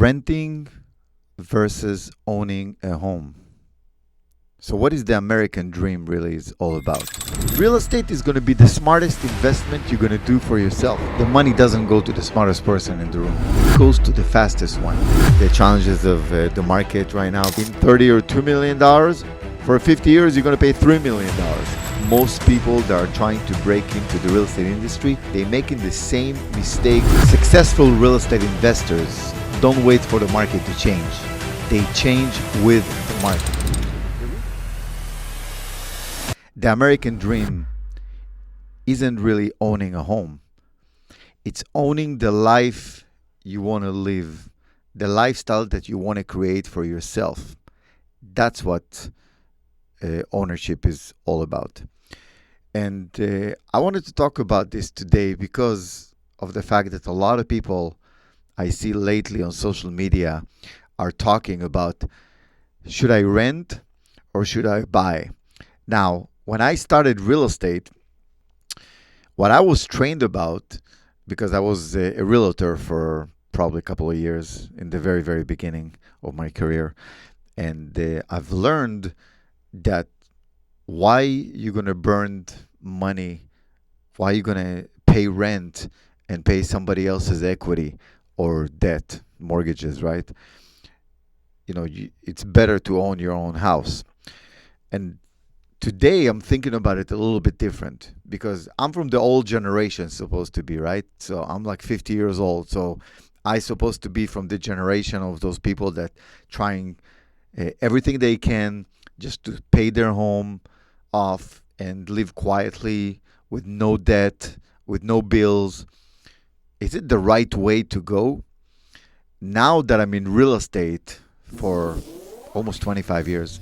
renting versus owning a home. So what is the American dream really is all about? Real estate is going to be the smartest investment you're going to do for yourself. The money doesn't go to the smartest person in the room. It goes to the fastest one. The challenges of the market right now, being $30 or $2 million, for 50 years you're going to pay $3 million. Most people that are trying to break into the real estate industry, they're making the same mistake. Successful real estate investors don't wait for the market to change. They change with the market. The American dream isn't really owning a home. It's owning the life you want to live, the lifestyle that you want to create for yourself. That's what ownership is all about. And I wanted to talk about this today because of the fact that a lot of people I see lately on social media are talking about, should I rent or should I buy? Now, when I started real estate, what I was trained about, because I was a realtor for probably a couple of years in the very, very beginning of my career, and I've learned that why you're going to burn money, why you're going to pay rent and pay somebody else's equity or debt, mortgages, right? It's better to own your own house. And today, I'm thinking about it a little bit different because I'm from the old generation, supposed to be, right? So I'm like 50 years old. So I supposed to be from the generation of those people that trying everything they can just to pay their home off and live quietly with no debt, with no bills. Is it the right way to go? Now that I'm in real estate for almost 25 years,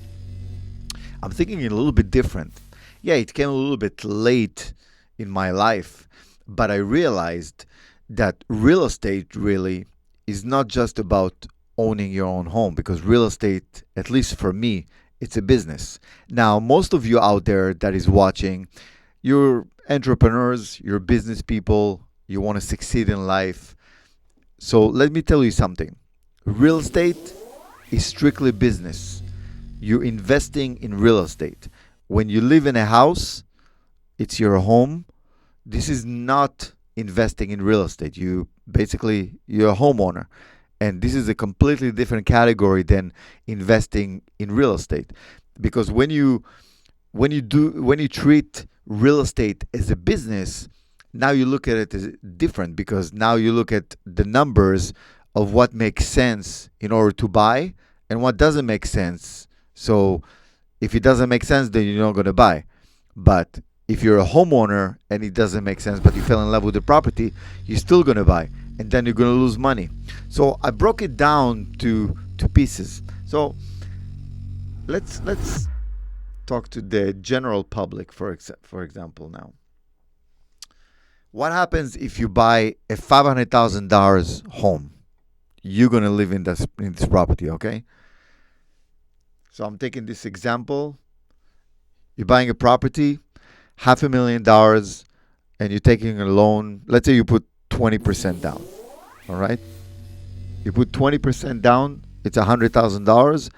I'm thinking a little bit different. Yeah, it came a little bit late in my life, but I realized that real estate really is not just about owning your own home, because real estate, at least for me, it's a business. Now, most of you out there that is watching, you're entrepreneurs, you're business people, you want to succeed in life. So let me tell you something. Real estate is strictly business. You're investing in real estate. When you live in a house, it's your home. This is not investing in real estate. You're a homeowner. And this is a completely different category than investing in real estate. Because when you treat real estate as a business, now you look at it as different, because now you look at the numbers of what makes sense in order to buy and what doesn't make sense. So if it doesn't make sense, then you're not going to buy. But if you're a homeowner and it doesn't make sense, but you fell in love with the property, you're still going to buy. And then you're going to lose money. So I broke it down to pieces. So let's talk to the general public, for example, now. What happens if you buy a $500,000 home? You're going to live in this property, okay? So I'm taking this example. You're buying a property, $500,000, and you're taking a loan. Let's say you put 20% down, all right? You put 20% down, it's $100,000.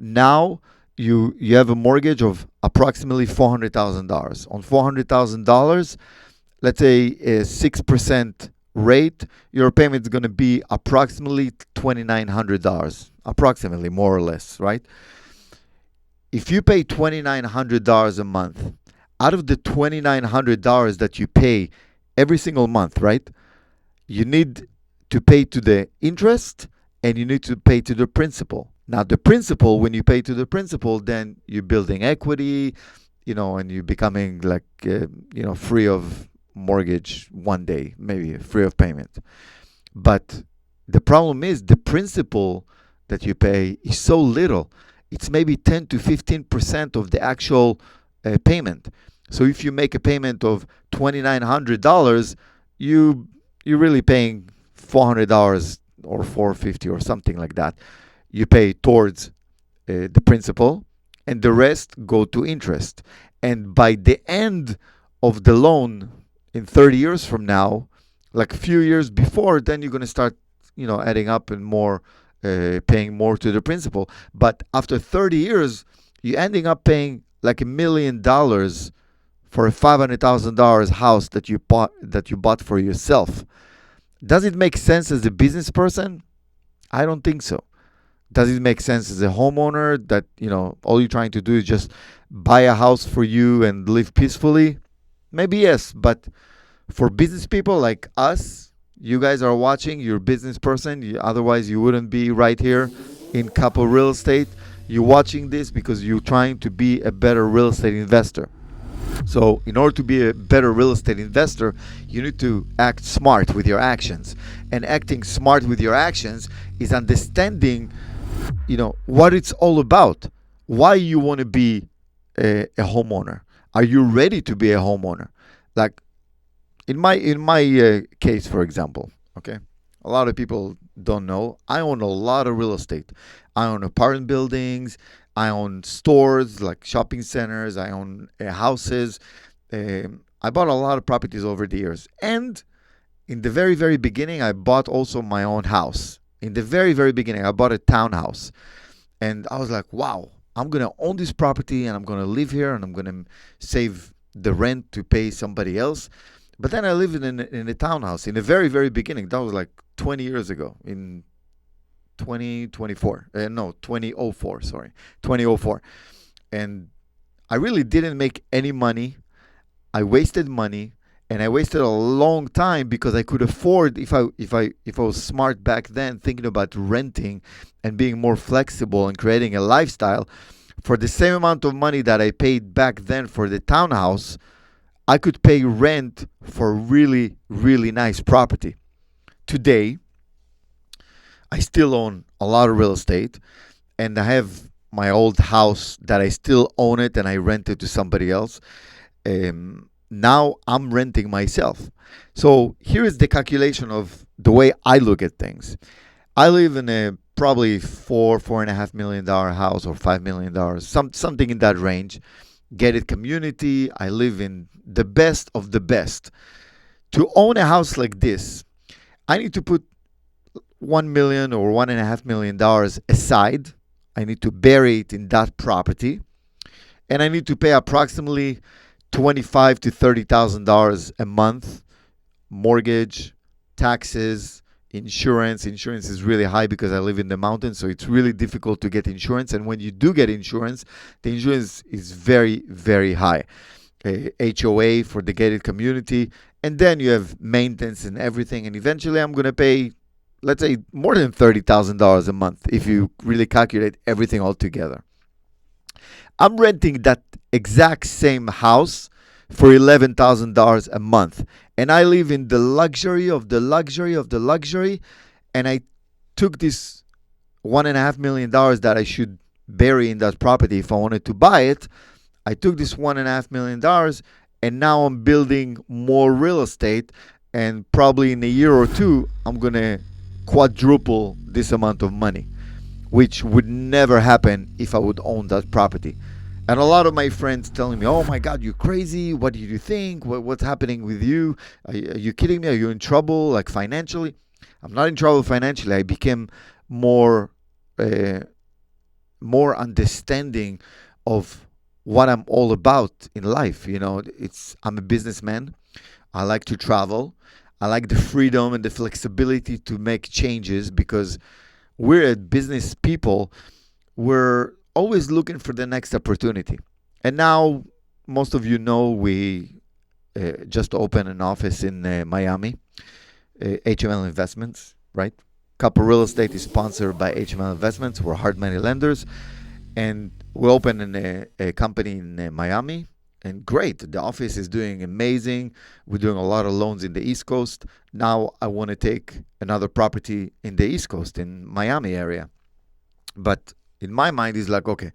Now you have a mortgage of approximately $400,000. On $400,000, let's say a 6% rate, your payment is going to be approximately $2,900, approximately, more or less, right? If you pay $2,900 a month, out of the $2,900 that you pay every single month, right, you need to pay to the interest and you need to pay to the principal. Now, the principal, when you pay to the principal, then you're building equity, and you're becoming like, free of mortgage one day, maybe free of payment. But the problem is the principal that you pay is so little. It's maybe 10 to 15% of the actual payment. So if you make a payment of $2,900, you're really paying $400 or $450 or something like that. You pay towards the principal, and the rest go to interest. And by the end of the loan, in 30 years from now, like a few years before, then you're going to start, adding up and more paying more to the principal. But after 30 years, you're ending up paying like $1 million for a $500,000 house that you bought for yourself. Does it make sense as a business person? I don't think so. Does it make sense as a homeowner that, all you're trying to do is just buy a house for you and live peacefully? Maybe yes, but for business people like us, you guys are watching, you're a business person, otherwise you wouldn't be right here in Capo Real Estate. You're watching this because you're trying to be a better real estate investor. So in order to be a better real estate investor, you need to act smart with your actions. And acting smart with your actions is understanding, what it's all about. Why you want to be a homeowner. Are you ready to be a homeowner? Like in my case, for example, okay? A lot of people don't know. I own a lot of real estate. I own apartment buildings. I own stores like shopping centers. I own houses. I bought a lot of properties over the years. And in the very, very beginning, I bought also my own house. In the very, very beginning, I bought a townhouse. And I was like, wow, I'm going to own this property and I'm going to live here and I'm going to save the rent to pay somebody else. But then I lived in a townhouse in the very, very beginning. That was like 20 years ago in 2024. 2004, sorry. 2004. And I really didn't make any money. I wasted money. And I wasted a long time because I could afford, if I was smart back then, thinking about renting and being more flexible and creating a lifestyle, for the same amount of money that I paid back then for the townhouse, I could pay rent for really, really nice property. Today, I still own a lot of real estate, and I have my old house that I still own it and I rent it to somebody else. Now I'm renting myself. So here is the calculation of the way I look at things. I live in a probably $4.5 million house or $5 million, something in that range. Gated community. I live in the best of the best. To own a house like this, I need to put $1 million or $1.5 million aside. I need to bury it in that property, and I need to pay approximately $25,000 to $30,000 a month, mortgage, taxes, insurance. Insurance is really high because I live in the mountains, so it's really difficult to get insurance. And when you do get insurance, the insurance is very, very high. HOA for the gated community, and then you have maintenance and everything. And eventually, I'm going to pay, let's say, more than $30,000 a month if you really calculate everything all together. I'm renting that exact same house for $11,000 a month. And I live in the luxury of the luxury of the luxury. And I took this $1.5 million that I should bury in that property if I wanted to buy it. I took this $1.5 million and now I'm building more real estate. And probably in a year or two, I'm going to quadruple this amount of money, which would never happen if I would own that property. And a lot of my friends telling me, oh my God, you're crazy. What do you think? What's happening with you? Are you kidding me? Are you in trouble, like financially? I'm not in trouble financially. I became more understanding of what I'm all about in life. I'm a businessman. I like to travel. I like the freedom and the flexibility to make changes because we're business people. We're always looking for the next opportunity. And now, most of you know, we just opened an office in Miami, HML Investments, right? Couple Real Estate is sponsored by HML Investments. We're hard money lenders. And we opened a company in Miami. And great, the office is doing amazing. We're doing a lot of loans in the East Coast. Now I want to take another property in the East Coast, in Miami area. But in my mind, it's like, okay,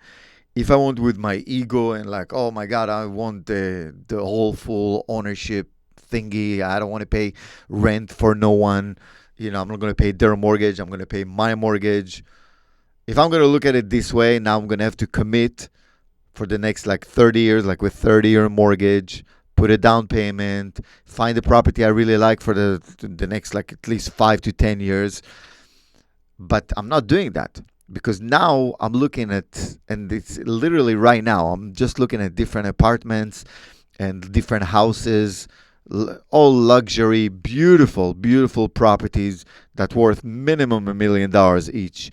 if I want with my ego and like, oh my God, I want the whole full ownership thingy. I don't want to pay rent for no one. I'm not going to pay their mortgage. I'm going to pay my mortgage. If I'm going to look at it this way, now I'm going to have to commit for the next 30 years, like with 30-year mortgage, put a down payment, find a property I really like for the next at least 5 to 10 years. But I'm not doing that because now I'm looking at, and it's literally right now, I'm just looking at different apartments and different houses, all luxury, beautiful, beautiful properties that worth minimum $1 million each.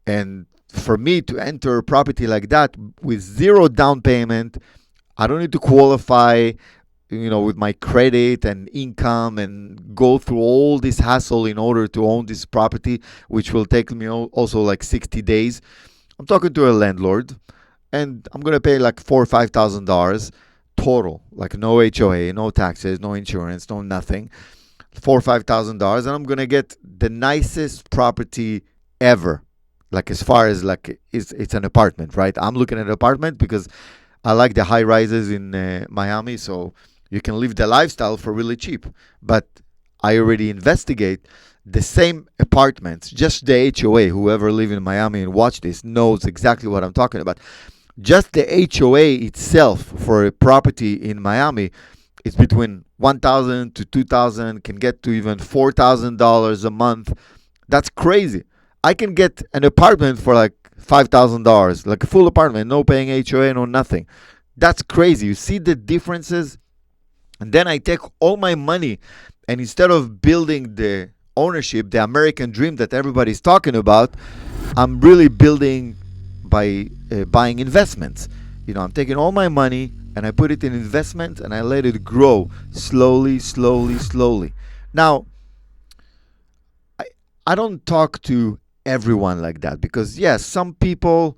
And for me to enter a property like that with zero down payment, I don't need to qualify, with my credit and income and go through all this hassle in order to own this property, which will take me also like 60 days. I'm talking to a landlord and I'm going to pay like $4,000 or $5,000 total, like no HOA, no taxes, no insurance, no nothing. $4,000 or $5,000, and I'm going to get the nicest property ever. Like as far as like it's an apartment, right? I'm looking at an apartment because I like the high rises in Miami, so you can live the lifestyle for really cheap. But I already investigate the same apartments, just the HOA. Whoever live in Miami and watch this knows exactly what I'm talking about. Just the HOA itself for a property in Miami, it's between 1,000 to 2,000, can get to even $4,000 a month. That's crazy. I can get an apartment for like $5,000, like a full apartment, no paying HOA, no nothing. That's crazy. You see the differences? And then I take all my money, and instead of building the ownership, the American dream that everybody's talking about, I'm really building by buying investments. I'm taking all my money and I put it in investment and I let it grow slowly, slowly, slowly. Now, I don't talk to everyone like that because, yes, some people,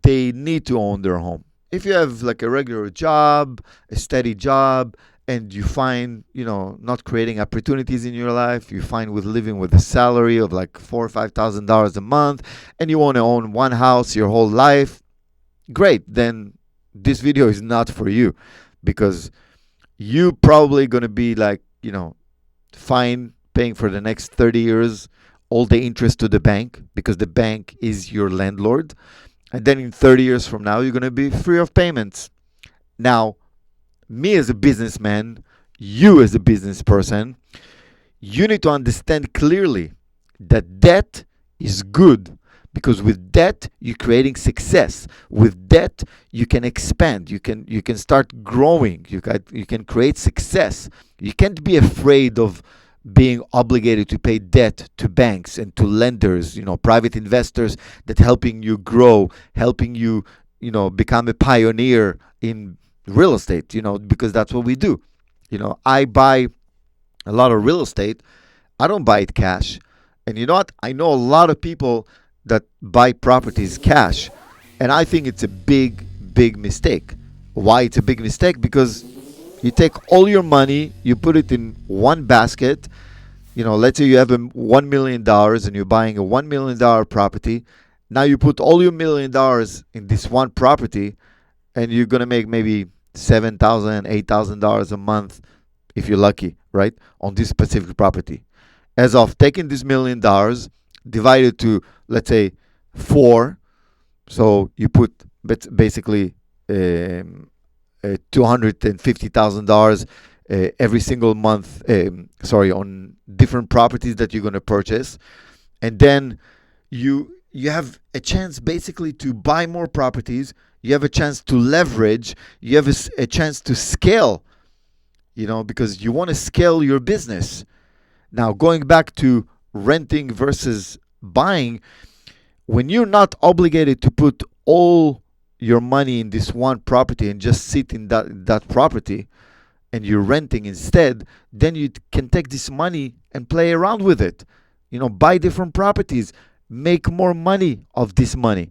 they need to own their home. If you have like a regular job, a steady job, and you find, not creating opportunities in your life, you find with living with a salary of like $4,000 or $5,000 a month, and you want to own one house your whole life, great. Then this video is not for you because you probably going to be like, fine paying for the next 30 years all the interest to the bank because the bank is your landlord. And then in 30 years from now, you're going to be free of payments. Now, me as a businessman, you as a business person, you need to understand clearly that debt is good because with debt you're creating success. With debt you can expand, you can start growing, you can create success. You can't be afraid of being obligated to pay debt to banks and to lenders, private investors that helping you grow, helping you, become a pioneer in real estate, because that's what we do. I buy a lot of real estate. I don't buy it cash. And you know what? I know a lot of people that buy properties cash. And I think it's a big, big mistake. Why it's a big mistake? Because you take all your money, you put it in one basket. Let's say you have $1 million and you're buying a $1 million property. Now you put all your $1 million in this one property and you're going to make maybe $7,000, $8,000 a month if you're lucky, right? On this specific property. As of taking this $1 million, divided to, let's say, 4. So you put basically $250,000 every single month, on different properties that you're going to purchase. And then you have a chance basically to buy more properties. You have a chance to leverage. You have a chance to scale, because you want to scale your business. Now, going back to renting versus buying, when you're not obligated to put all your money in this one property and just sit in that property, and you're renting instead, then you can take this money and play around with it. Buy different properties, make more money of this money.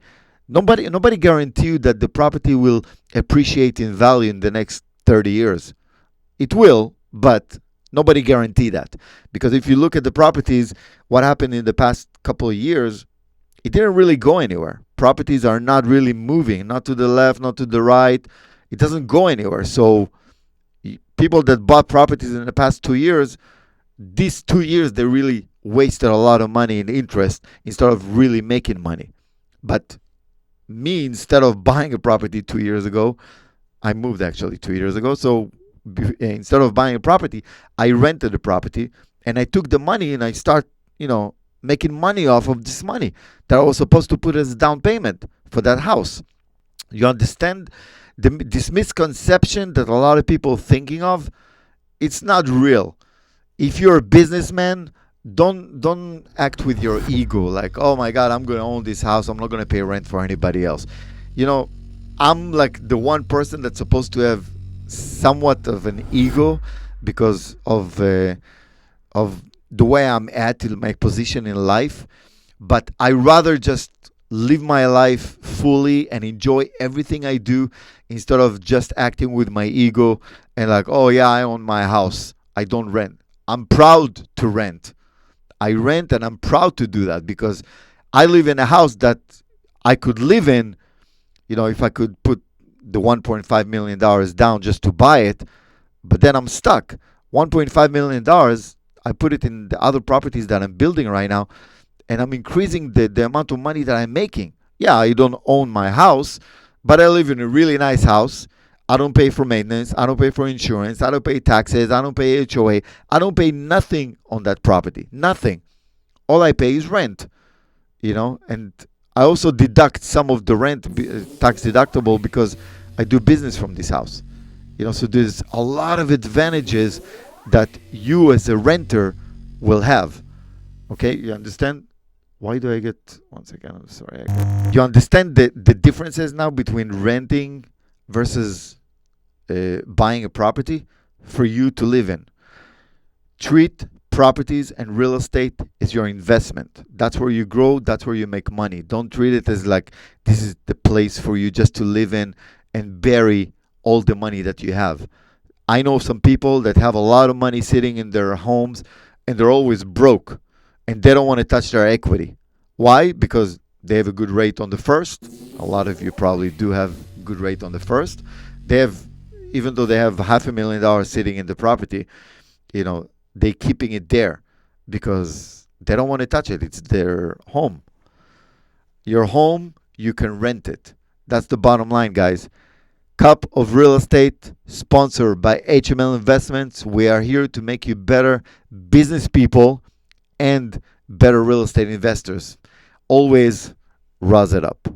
Nobody guarantee you that the property will appreciate in value in the next 30 years. It will, but nobody guarantee that. Because if you look at the properties, what happened in the past couple of years, it didn't really go anywhere. Properties are not really moving, not to the left, not to the right. It doesn't go anywhere. So people that bought properties in the past 2 years, these 2 years, they really wasted a lot of money in interest instead of really making money. But me, instead of buying a property 2 years ago, I moved actually 2 years ago. So instead of buying a property, I rented a property and I took the money and I start, making money off of this money that I was supposed to put as a down payment for that house. You understand this misconception that a lot of people thinking of? It's not real. If you're a businessman, don't act with your ego like, oh my god, I'm gonna own this house, I'm not gonna pay rent for anybody else. You know, I'm like the one person that's supposed to have somewhat of an ego because of the way I'm at in my position in life. But I rather just live my life fully and enjoy everything I do instead of just acting with my ego and like, oh yeah, I own my house, I don't rent. I'm proud to rent. I rent and I'm proud to do that because I live in a house that I could live in, if I could put the $1.5 million down just to buy it, but then I'm stuck. $1.5 million, I put it in the other properties that I'm building right now, and I'm increasing the amount of money that I'm making. Yeah, I don't own my house, but I live in a really nice house. I don't pay for maintenance. I don't pay for insurance. I don't pay taxes. I don't pay HOA. I don't pay nothing on that property. Nothing. All I pay is rent, and I also deduct some of the rent, tax deductible, because I do business from this house. So there's a lot of advantages that you as a renter will have. Okay, you understand? Why do I get, one second, I'm sorry. You understand the differences now between renting versus buying a property for you to live in. Treat properties and real estate as your investment. That's where you grow, that's where you make money. Don't treat it as like this is the place for you just to live in and bury all the money that you have. I know some people that have a lot of money sitting in their homes and they're always broke and they don't want to touch their equity. Why? Because they have a good rate on the first. A lot of you probably do have good rate on the first. They have, even though they have $500,000 sitting in the property, they keeping it there because they don't want to touch it. It's their home. Your home, you can rent it. That's the bottom line, guys. Cup of Real Estate, sponsored by HML Investments. We are here to make you better business people and better real estate investors. Always, razz it up.